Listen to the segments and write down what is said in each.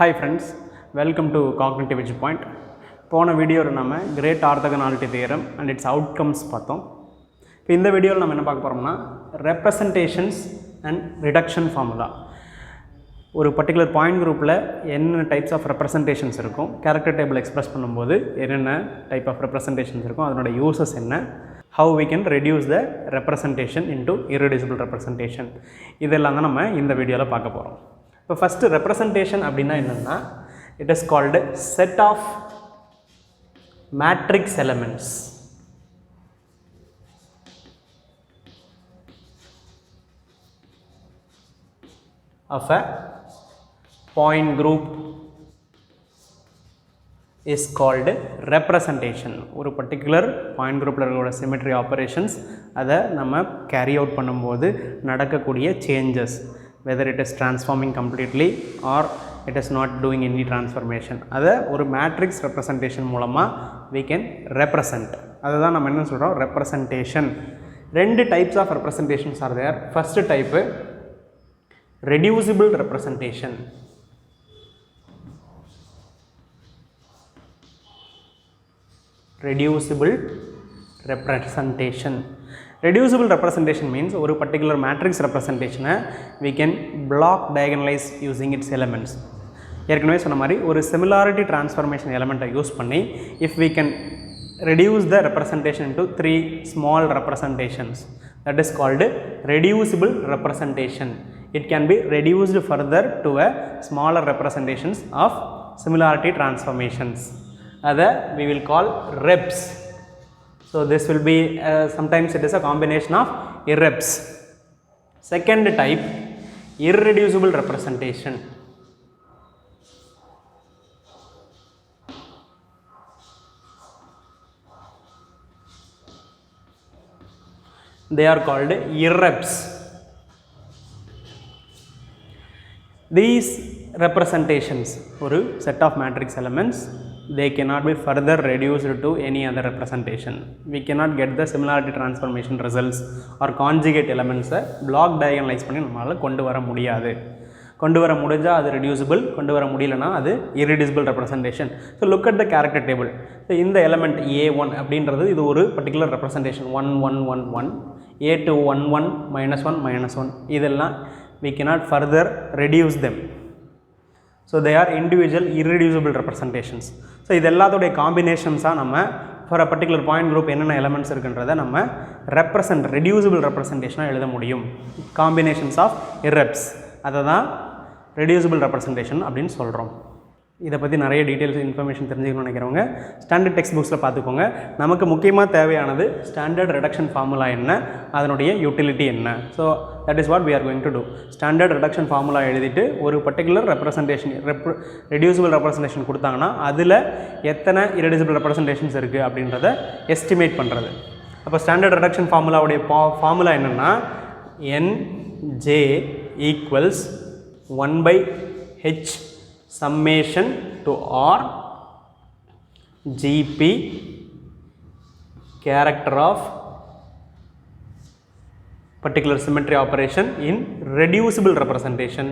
Hi friends, welcome to Cognitive Edupoint. போன வீடியோவில் நம்ம great orthogonality theorem and its outcomes பார்த்தோம். இப்போ இந்த வீடியோவில் நம்ம என்ன பார்க்க போகிறோம்னா ரெப்ரசன்டேஷன்ஸ் அண்ட் ரிடக்ஷன் ஃபார்முலா. ஒரு பர்டிகுலர் பாயிண்ட் குரூப்பில் என்னென்ன டைப்ஸ் ஆஃப் ரெப்ரசன்டேஷன்ஸ் இருக்கும், கேரக்டர் டேபிள் எக்ஸ்பிரஸ் பண்ணும்போது என்னென்ன டைப் ஆஃப் ரெப்ரசன்டேஷன்ஸ் இருக்கும், அதனோட யூசஸ் என்ன, how we can reduce the representation into irreducible representation, இதெல்லாம் தான் நம்ம இந்த வீடியோவில் பார்க்க போகிறோம். இப்போ ஃபஸ்ட்டு ரெப்ரசன்டேஷன் அப்படின்னா என்னென்னா, it is called set of matrix elements of a point group is called representation. ஒரு particular point groupல இருக்கிற symmetry operations அதை நம்ம carry out பண்ணும்போது நடக்கக்கூடிய changes, whether it is transforming completely or it is not doing any transformation, அதை ஒரு matrix representation மூலமாக we can represent. அதுதான் நம்ம என்ன சொல்கிறோம், representation. ரெண்டு types of representations are there. First type reducible representation. Reducible representation. Reducible representation means ஒரு particular matrix representation we can block diagonalize using its elements. ஏற்கனவே சொன்ன மாதிரி ஒரு similarity transformation element யூஸ் பண்ணி if we can reduce the representation into three small representations, that is called reducible representation. It can be reduced further to a smaller representations of similarity transformations. That we will call reps. So this will be sometimes it is a combination of irreps. Second type, irreducible representation. They are called irreps. These representations ஒரு set of matrix elements, they cannot be further reduced to any other representation. We cannot get the similarity transformation results or conjugate elements block diagonalize பண்ணி நம்மளால கொண்டு வர முடியாது. கொண்டு வர முடிஞ்சால் அது reducible, கொண்டு வர முடியலனா அது irreducible representation. So look at the character table. So இந்த element A1 அப்படின்றது இது ஒரு particular representation 1 1 1 1, A2 1 1 minus 1 minus 1, இதெல்லாம் we cannot further reduce them. So they are individual irreducible representations. So இது எல்லாத்தோடைய காம்பினேஷன்ஸாக நம்ம for a particular point group என்னென்ன elements இருக்குன்றதை நம்ம reducible representationாக எழுத முடியும். Combinations of irreps, அதை தான் reducible representation அப்படின்னு சொல்கிறோம். இதை பற்றி நிறைய டீட்டெயில்ஸ் இன்ஃபர்மேஷன் தெரிஞ்சுக்கணும்னு நினைக்கிறவங்க ஸ்டாண்டர்ட் டெக்ஸ்ட் புக்ஸில் பார்த்துக்கோங்க. நமக்கு முக்கியமாக தேவையானது ஸ்டாண்டர்ட் ரிடக்ஷன் ஃபார்முலா என்ன, அதனுடைய யூட்டிலிட்டி என்ன. So that is what we are going to do. Standard reduction formula எழுதிட்டு ஒரு பர்டிகுலர் ரெப்ரசன்டேஷன் ரெடியூசிபிள் ரெப்ரசன்டேஷன் கொடுத்தாங்கன்னா அதில் எத்தனை irreducible ரெப்ரசன்டேஷன்ஸ் இருக்குது அப்படின்றத எஸ்டிமேட் பண்ணுறது. அப்போ ஸ்டாண்டர்ட் ரிடக்ஷன் ஃபார்முலாவுடைய ஃபார்முலா என்னென்னா NJ = 1/H summation to R GP character of particular symmetry operation in reducible representation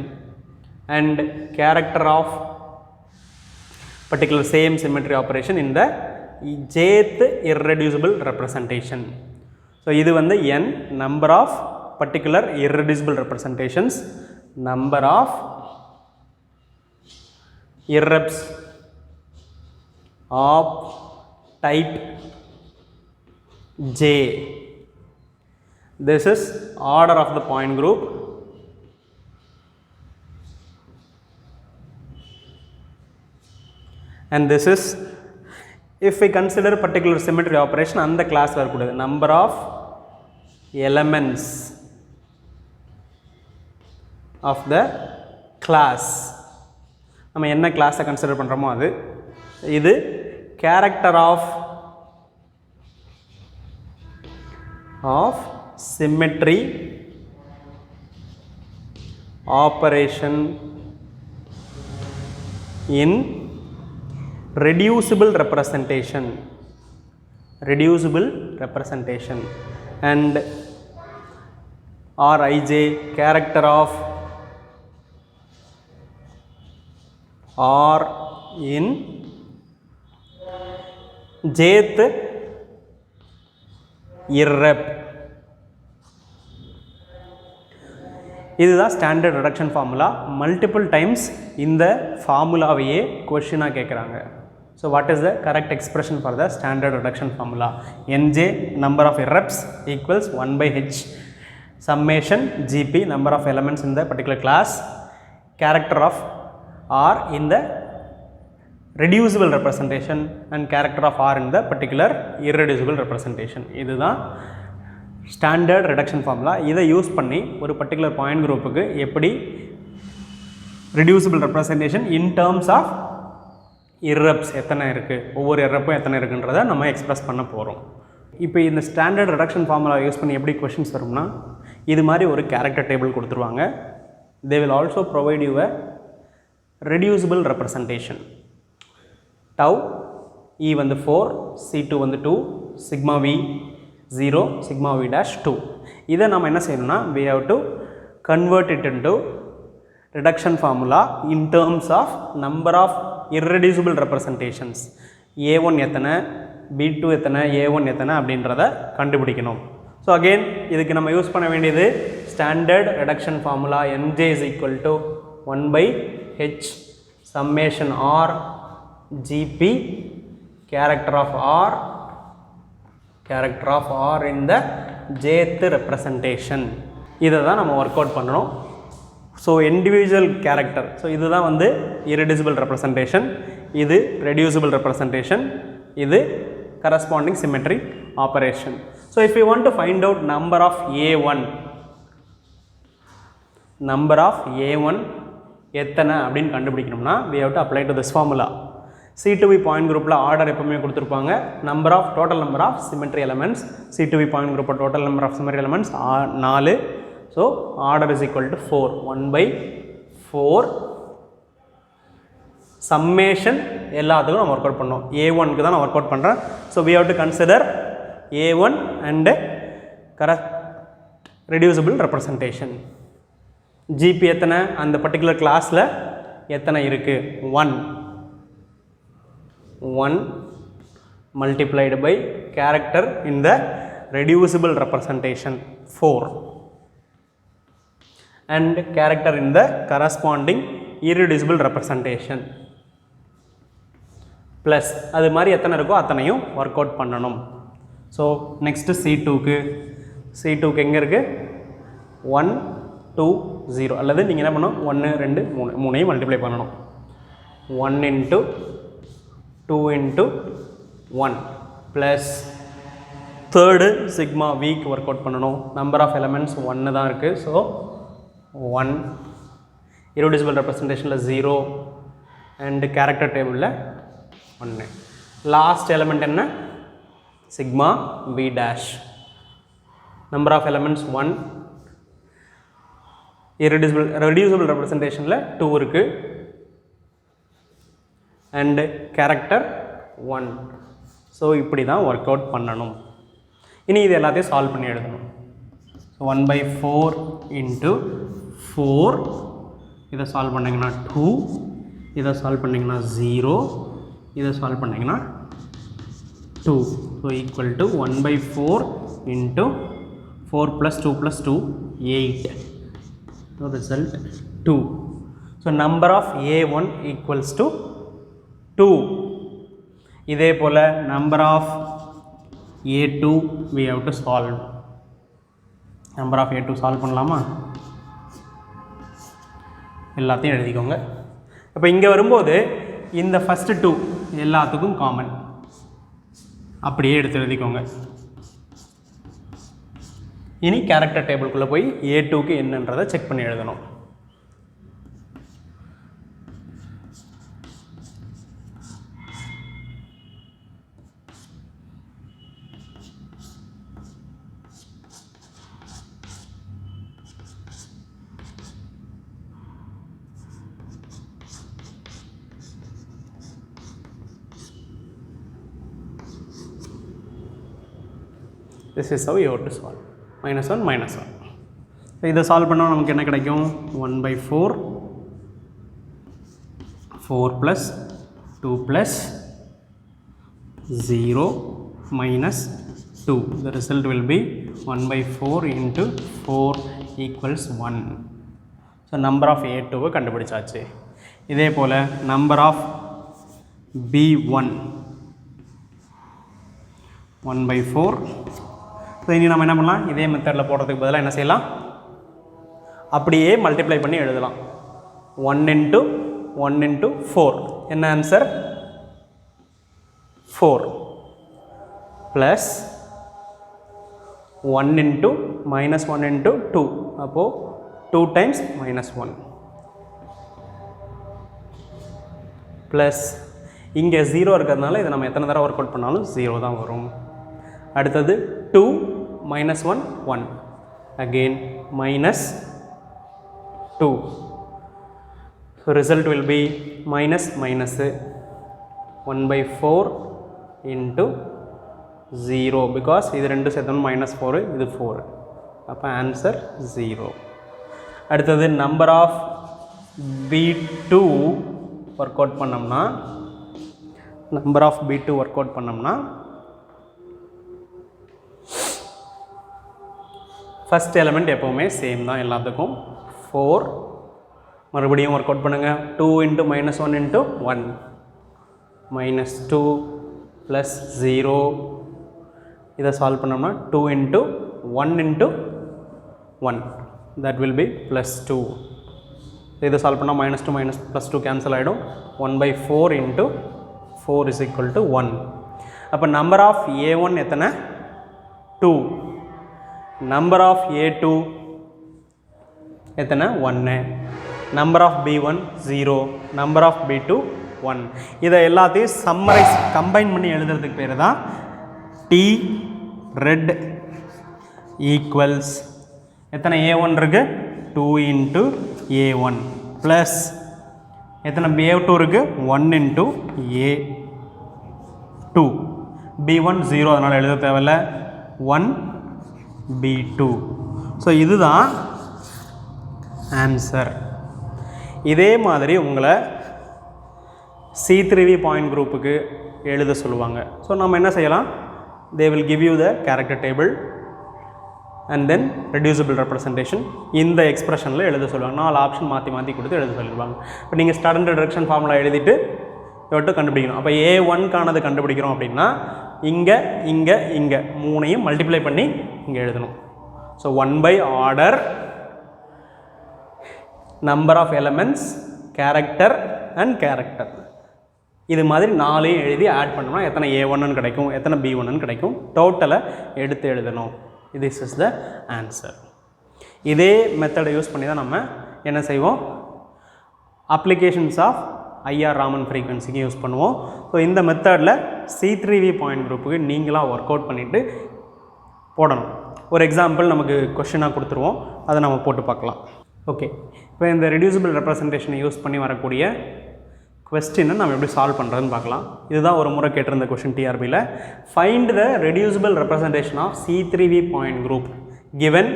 and character of particular same symmetry operation in the jth irreducible representation. So இது வந்து n number of particular irreducible representations, number of irreps of type J. This is order of the point group. And this is if we consider particular symmetry operation and the class varukudadu number of elements of the class. நம்ம என்ன கிளாஸை consider பண்ணுறோமோ அது. இது character of symmetry operation in reducible representation and Rij character of are in jth irrep. இதுதான் standard reduction formula. Multiple times இந்த ஃபார்முலாவையே கொஷினாக கேட்குறாங்க. So what is the correct expression for the standard reduction formula? nj number of irreps equals 1/h summation gp number of elements in the particular class, character of r in the reducible representation and character of r in the particular irreducible representation. இதுதான் standard reduction formula. இதை use பண்ணி ஒரு particular point குரூப்புக்கு எப்படி reducible representation in terms of irreps எத்தனை இருக்குது, ஒவ்வொரு irrepம் எத்தனை இருக்குன்றதை நம்ம எக்ஸ்பிரஸ் பண்ண போகிறோம். இப்போ இந்த ஸ்டாண்டர்ட் ரிடக்ஷன் ஃபார்முலா யூஸ் பண்ணி எப்படி கொஷின்ஸ் வரும்னா, இது மாதிரி ஒரு கேரக்டர் டேபிள் கொடுத்துருவாங்க. they will also provide you a reducible representation. tau e வந்து 4, c2 வந்து 2, sigma v 0, sigma v dash 2. இதை நம்ம என்ன செய்யணும்னா, we have to convert it into reduction formula in terms of number of irreducible representations. a1 எத்தனை, b2 எத்தனை, a1 எத்தனை அப்படின்றத கண்டுபிடிக்கணும். ஸோ அகெயின் இதுக்கு நம்ம யூஸ் பண்ண வேண்டியது standard reduction formula nj is equal to 1/h summation r gp character of r in the jth representation. இதை தான் நம்ம ஒர்க் அவுட் பண்ணணும். ஸோ இண்டிவிஜுவல் கேரக்டர், ஸோ இதுதான் வந்து irreducible representation, இது reducible representation, இது corresponding symmetry operation. So if you want to find out number of a1 எத்தனை அப்படின்னு கண்டுபிடிக்கணும்னா, we have to apply to this formula. C2V point குரூப்பில் order எப்பவுமே கொடுத்துருப்பாங்க. Number of total number of symmetry elements, C2V point குரூப்பில் total number of symmetry elements 4. So order is equal to 4, 1/4 summation எல்லாத்துக்கும் நம்ம work out பண்ணோம். a1க்கு தான் நான் ஒர்க் அவுட் பண்ணுறேன். So we have to consider a1 and reducible representation. gp எத்தனை, அந்த பர்டிகுலர் கிளாஸில் எத்தனை இருக்குது, 1 multiplied by character in the reducible representation 4 and character in the corresponding irreducible representation plus அது மாதிரி எத்தனை இருக்கோ அத்தனையும் ஒர்க் அவுட் பண்ணணும். ஸோ நெக்ஸ்ட்டு C2க்கு எங்கே இருக்குது, 1 2 0 அல்லது நீங்கள் என்ன பண்ணணும், 1 2 3 மூணையும் மல்டிப்ளை பண்ணணும். 1 into 2 into 1 plus third sigma வீக் ஒர்க் அவுட் பண்ணணும். நம்பர் ஆஃப் எலமெண்ட்ஸ் 1 தான் இருக்குது. ஸோ 1 irreducible representationல் 0 அண்ட் கேரக்டர் டேபிளில் 1. லாஸ்ட் எலமெண்ட் என்ன, sigma v dash. Number of elements 1, reducible representationல் 2 இருக்குது அண்டு கேரக்டர் 1. ஸோ இப்படி தான் ஒர்க் அவுட் பண்ணணும். இனி இது எல்லாத்தையும் சால்வ் பண்ணி எழுதணும். ஸோ 1/4 into 4, இதை சால்வ் பண்ணிங்கன்னா 2, இதை சால்வ் பண்ணிங்கன்னா 0, இதை சால்வ் பண்ணிங்கன்னா 2. So equal to 1/4 into 4 plus 2 plus 2 8. So result 2. So number of a1 equals to 2. இதே போல் number of a2 we have to solve. number of a2 solve பண்ணலாமா, எல்லாத்தையும் எழுதிக்கோங்க. இப்போ இங்கே வரும்போது இந்த ஃபஸ்ட்டு 2 எல்லாத்துக்கும் காமன், அப்படியே எடுத்து எழுதிக்கோங்க. இனி கேரக்டர் டேபிளுக்குள்ளே போய் a2க்கு என்னன்றதை செக் பண்ணி எழுதணும். This is how you have to solve. -1 -1. இதை சால்வ் பண்ணால் நமக்கு என்ன கிடைக்கும், 1/4 4 plus 2 plus 0 minus 2. The result will be 1 by 4 into 4 equals 1. So number of A2 கண்டுபிடிச்சாச்சு. இதே போல number of B1 1 by 4. So இனி நம்ம என்ன பண்ணலாம், இதே மெத்தடில் போடுறதுக்கு பதிலாக என்ன செய்யலாம், அப்படியே மல்டிப்ளை பண்ணி எழுதலாம். 1 into 1 into 4. என்ன answer? 4 plus 1 into minus 1 into 2. அப்போது 2 times minus 1 plus இங்கே 0 இருக்கிறதுனால இதை நம்ம எத்தனை தடவை ஒர்க் அவுட் பண்ணாலும் 0 தான் வரும். அடுத்தது 2 minus 1 1 again minus 2. So result will be minus minus 1 by 4 into 0 because இது ரெண்டு சேர்த்தோம் minus 4, இது 4. அப்போ ஆன்சர் 0. அடுத்தது number of B2 work out பண்ணோம்னா, number of B2 work out பண்ணோம்னா ஃபஸ்ட் எலிமெண்ட் எப்போவுமே சேம் தான் எல்லாத்துக்கும். 4 மறுபடியும் ஒர்க் அவுட் பண்ணுங்கள். 2 into minus 1 into 1 minus 2 plus 0. இதை சால்வ் பண்ணோம்னா 2 into 1 into 1 that will be plus 2. இதை சால்வ் பண்ணால் minus 2 minus plus 2 கேன்சல் ஆகிடும். 1 by 4 into 4 is equal to 1. அப்போ நம்பர் ஆஃப் A1 எத்தனை? 2. நம்பர் ஆஃப் A2 எத்தனை? 1. Number of B1 0. Number of B2 1. இதை எல்லாத்தையும் சம்மரைஸ் கம்பைன் பண்ணி எழுதுறதுக்கு பேர் தான் T red equals எத்தனை A1 இருக்கு? 2 into A1 plus எத்தனை A2 இருக்கு? 1 into A2. B1 0 அதனால் எழுத தேவையில்ல. 1 B2. ஸோ இதுதான் ஆன்சர். இதே மாதிரி உங்களை C3V பாயிண்ட் குரூப்புக்கு எழுத சொல்லுவாங்க. ஸோ நம்ம என்ன செய்யலாம், they will give you the character table and then reducible representation இந்த எக்ஸ்பிரஷனில் எழுத சொல்லுவாங்க. 4 ஆப்ஷன் மாற்றி மாற்றி கொடுத்து எழுத சொல்லிடுவாங்க. இப்போ நீங்கள் ஸ்டாண்டர்ட் டிரெக்ஷன் ஃபார்முலா எழுதிட்டு இவட்டு கண்டுபிடிக்கணும். அப்போ A1க்கானது கண்டுபிடிக்கிறோம் அப்படின்னா இங்கே இங்கே இங்கே மூணையும் மல்டிப்ளை பண்ணி இங்கே எழுதணும். So 1 by order, number of elements, character and character, இது மாதிரி 4 எழுதி ஆட் பண்ணோம்னா எத்தனை A1ன்னு கிடைக்கும், எத்தனை B1ன்னு கிடைக்கும், டோட்டலை எடுத்து எழுதணும். This is the answer. இதே மெத்தடை யூஸ் பண்ணி தான் நம்ம என்ன செய்வோம், அப்ளிகேஷன்ஸ் ஆஃப் ஐஆர் ராமன் ஃப்ரீக்வன்சிக்கு யூஸ் பண்ணுவோம். ஸோ இந்த மெத்தடில் C3V பாயிண்ட் குரூப்புக்கு நீங்களாக ஒர்க் அவுட் பண்ணிவிட்டு போடணும். ஒரு எக்ஸாம்பிள் நமக்கு கொஷினாக கொடுத்துருவோம், அதை நம்ம போட்டு பார்க்கலாம். ஓகே, இப்போ இந்த ரெடியூசிபிள் ரெப்ரசன்டேஷனை யூஸ் பண்ணி வரக்கூடிய கொஸ்டினை நம்ம எப்படி சால்வ் பண்ணுறதுன்னு பார்க்கலாம். இதுதான் ஒரு முறை கேட்டிருந்த கொஷின் டிஆர்பியில். Find the reducible representation of C3V point group given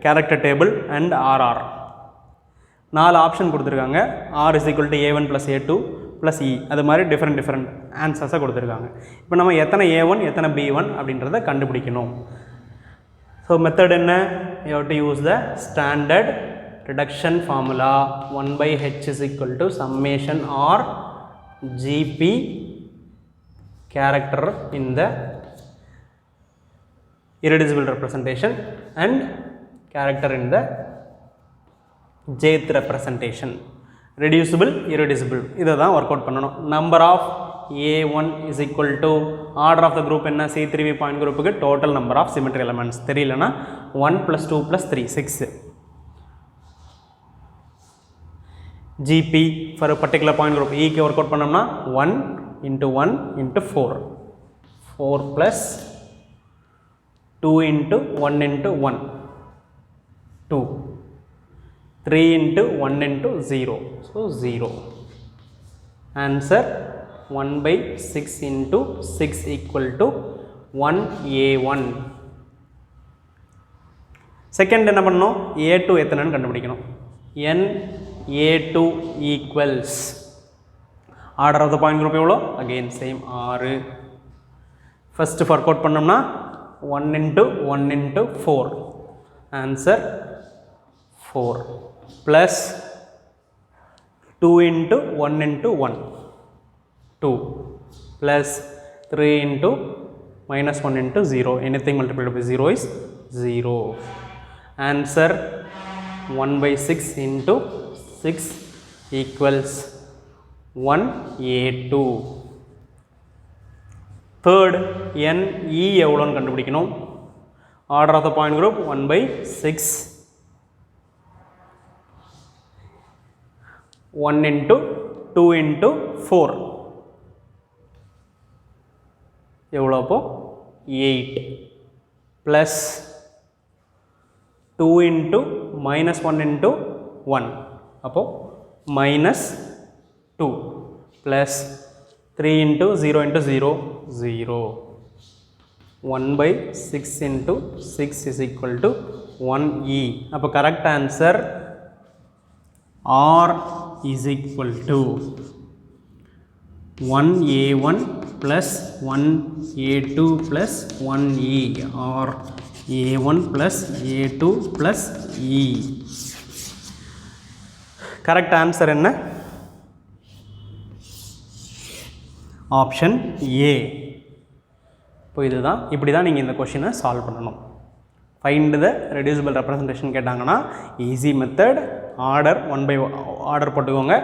character table and RR. 4 option கொடுத்துருக்காங்க. R is equal to A1 plus A2 plus E. அது மாதிரி டிஃப்ரெண்ட் ஆன்சர்ஸை கொடுத்துருக்காங்க. இப்போ நம்ம எத்தனை A1 எத்தனை B1 அப்படின்றத கண்டுபிடிக்கணும். ஸோ மெத்தட் என்ன, you have to use the standard reduction formula 1 by H is equal to summation R GP character in the irreducible representation and character in the jth representation. Reducible, irreducible, இதை தான் work out பண்ணணும். Number of A1 is equal to order of the group என்ன, C3V point குரூப்புக்கு total number of symmetry elements தெரியலனா 1 plus 2 plus 3 6. GP for a particular point group E க்கு work out பண்ணோம்னா 1 into 1 into 4 4 plus 2 into 1 into 1 2 3 into 1 into 0, so 0. Answer 1 by 6 into 6 equal to 1A1. Second என்ன பண்ணணும், A2 எத்தனைன்னு கண்டுபிடிக்கணும். N A2 equals Order of the point group எவ்வளோ? Again same 6. First work out பண்ணோம்னா 1 into 1 into 4. Answer 4 plus 2 into 1 into 1. 2 plus 3 into minus 1 into 0. Anything multiplied by 0 is 0. Answer 1 by 6 into 6 equals 1A2. Third, NE எவ்வளோன்னு கண்டுபிடிக்கணும். Order of the point group 1 by 6. 1 into 2 into 4. எவ்வளோ அப்போ 8 plus 2 into minus 1 into 1 அப்போ minus 2 plus 3 into 0 into 0 0. 1 by 6 into 6 is equal to 1E. அப்போ correct answer R is equal to 1A1 plus 1A2 plus 1E, or A1 plus A2 plus E. Correct answer என்ன? Option A. இப்போ இதுதான், இப்படி தான் நீங்கள் இந்த கொஷினை solve பண்ணணும். ஃபைண்ட் த ரெடியூசிபிள் ரெப்ரசன்டேஷன் கேட்டாங்கன்னா easy method. Order 1 by order போட்டுக்கோங்க,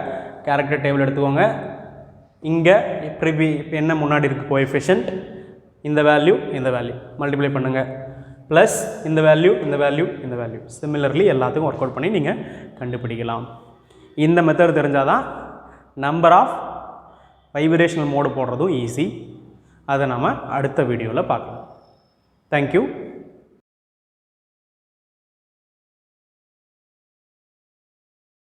கேரக்டர் டேபிள் எடுத்துக்கோங்க. இங்கே என்ன முன்னாடி இருக்குது கோஎஃபிஷியன்ட், இந்த வேல்யூ மல்டிப்ளை பண்ணுங்கள், ப்ளஸ் இந்த வேல்யூ சிமிலர்லி எல்லாத்துக்கும் ஒர்க் அவுட் பண்ணி நீங்கள் கண்டுபிடிக்கலாம். இந்த மெத்தட் தெரிஞ்சால் தான் நம்பர் ஆஃப் வைப்ரேஷனல் மோடு போடுறதும் ஈஸி. அதை நம்ம அடுத்த வீடியோவில் பார்க்கலாம். தேங்க்யூ.